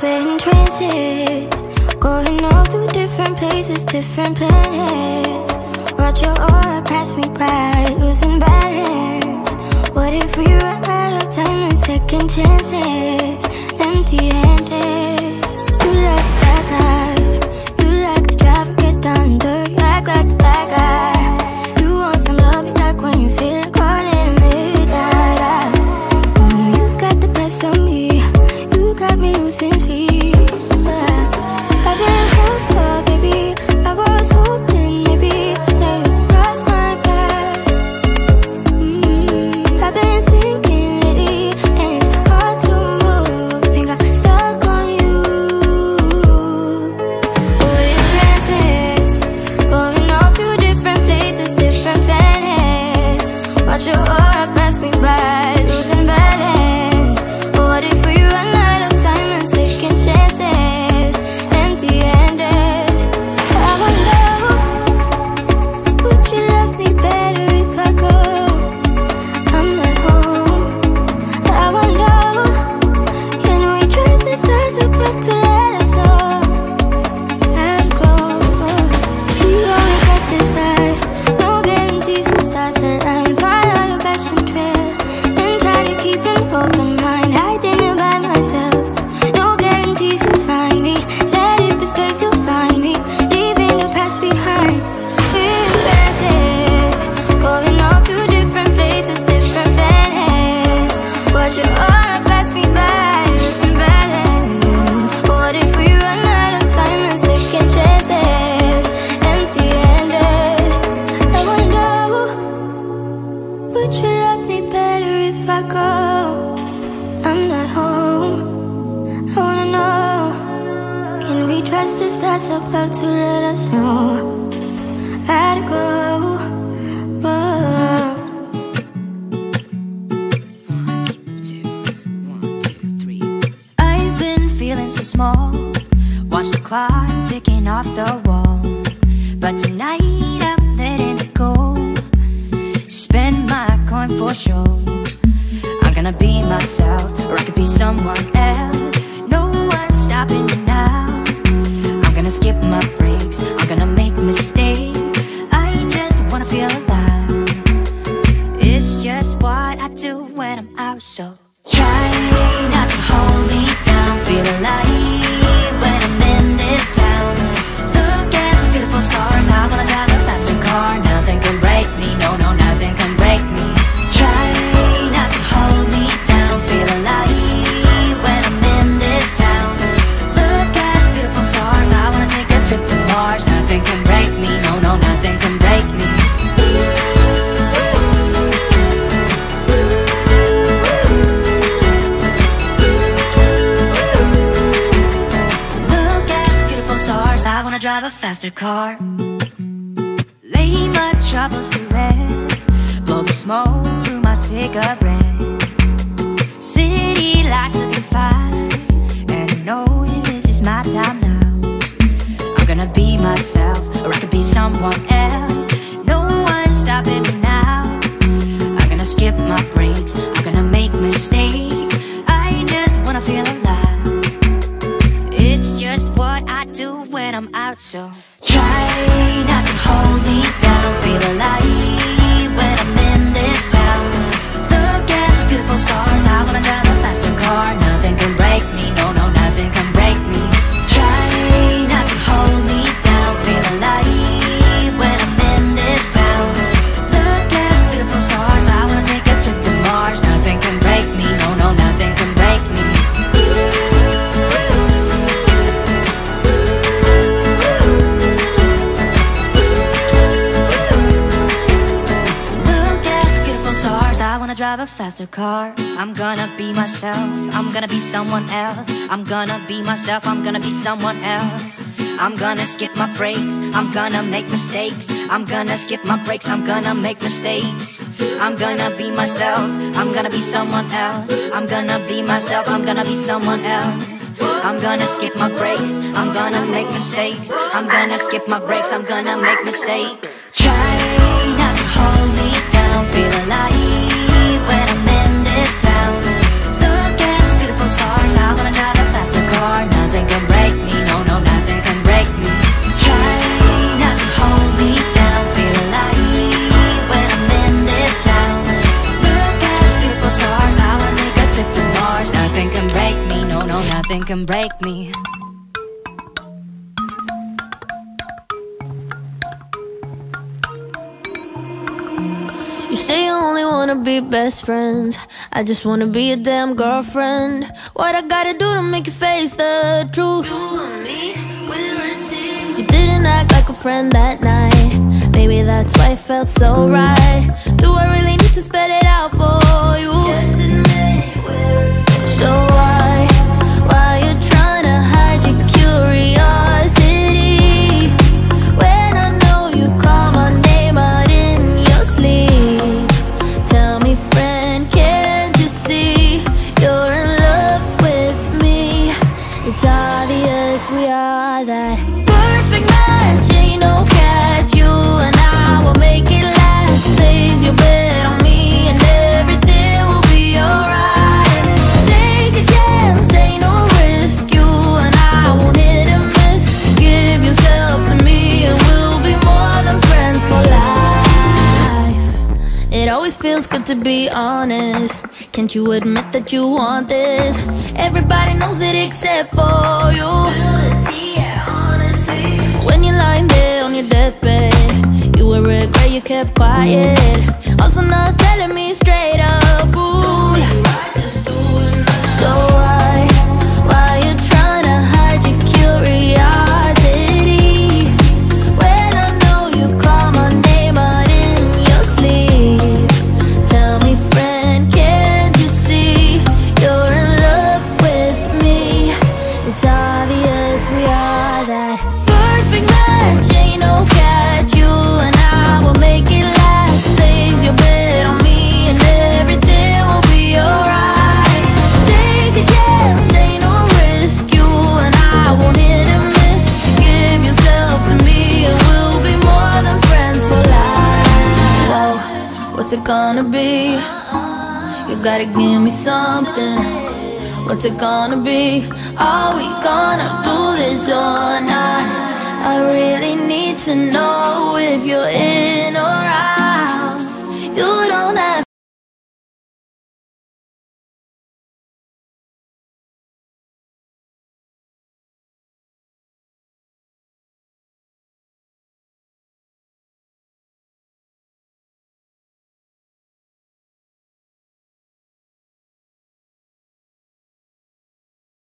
we're in trances, going all to different places, different planets. Watch your aura pass me by, losing balance. What if we run out of time and second chances? Empty-handed. You like the fast life, you like to drive, get down and dirty, act like the bad guy. You want some love, you like when you feel it calling at midnight. You got the best of me, you got me losing sleep. I've been hopeful, baby, I was hoping maybe that you'd cross my path. I've been sinking lately and it's hard to move, think I'm stuck on you. We're in trances, going off to different places, different planets. Watch your aura pass me by, losing balance. What if we run out of time and second chances? Empty-handed. I wonder, would you love me better if I go? I'm not home. I wonder, can we trust the stars above to let us know? I'd go. You only got this life, no guarantees and stars align. Follow your passion trail and try to keep an open mind. Hiding it by myself, no guarantees you'll find me. Said if it's faith you'll find me, leaving the past behind. We're in trances, going off to different places, different planets. Watch your aura pass me by, losing balance. What if we run out of time and second chances? Empty-handed. I wonder, would you love me better if I go? I'm not home. I wanna know, can we trust the stars above to let us know? I'd go. Whoa. 1, 2, 3. I've been feeling so small. Watch the clock ticking off the wall. But tonight I'm letting it go. Spend my coin for sure. I'm gonna be myself, or I could be someone else. No one's stopping me now. I'm gonna skip my breaks, I'm gonna make mistakes. I just wanna feel alive. It's just what I do when I'm out, so try not to hold me down. Feel alive when I'm in this town. Look at those beautiful stars, I wanna drive a faster car. Nothing can break me, no, no, nothing can break me. Try not to hold me down. Feel alive when I'm in this town. Look at those beautiful stars, I wanna take a trip to Mars. Nothing can break me, no, no, nothing can break me. Look at those beautiful stars, I wanna drive a faster car. Lay my troubles to rest, blow the smoke through my cigarette. City lights looking fine, and I know this is my time now. I'm gonna be myself, or I could be someone else. No one's stopping me now. I'm gonna skip my breaks, I'm gonna make mistakes. I just wanna feel alive. It's just what I do when I'm out, so try not to hold me down. Feel alive when I'm in this town. Look at those beautiful stars, I wanna drive a faster car. Nothing can break me, no, no, nothing can break me. Try not to hold me down. Feel alive when I'm in this town. Look at those beautiful stars, I wanna take a trip to Mars. Nothing can break me, no, no, nothing can break me. Look at the beautiful stars, I wanna drive a faster car. I'm gonna be myself, I'm gonna be someone else. I'm gonna be myself, I'm gonna be someone else. I'm gonna skip my breaks, I'm gonna make mistakes. I'm gonna skip my breaks, I'm gonna make mistakes. I'm gonna be myself, I'm gonna be someone else. I'm gonna be myself, I'm gonna be someone else. I'm gonna skip my breaks, I'm gonna make mistakes. I'm gonna skip my breaks, I'm gonna make mistakes. Try not to hold me down. Feel alive when I'm in this town. Look at those beautiful stars, I wanna drive a faster car now. nothing can break me. No, no, nothing can break me. You say you only wanna be best friends. I just wanna be a damn girlfriend. What I gotta do to make you face the truth? You didn't act like a friend that night. Maybe that's why it felt so right. Do I really need to spell it out for you? Just admit so why you trying to hide your curiosity? When I know you call my name out in your sleep. Tell me, friend, can't you see you're in love with me? It's obvious we are that perfect match. Ain't no catch, you and I will make it last. Place your bet on me and everything will be alright. Take a chance, ain't no risk. You and I won't hit and miss. Give yourself to me and we'll be more than friends for life. It always feels good to be honest. Can't you admit that you want this? Everybody knows it except for you. When you're lying there on your deathbed, you will regret you kept quiet. Also not telling me straight up, ooh. So why you trying to hide your curiosity? When I know you call my name out in your sleep. Tell me, friend, can't you see you're in love with me? It's obvious we are that perfect match. Ain't no catch, you and I will make it last. Place your bet on me and everything will be alright. Take a chance, ain't no risk. You and I won't hit and miss. Give yourself to me and we'll be more than friends for life. So, what's it gonna be? You gotta give me something. What's it gonna be? Are we gonna do this or not? I really need to know if you're in or out.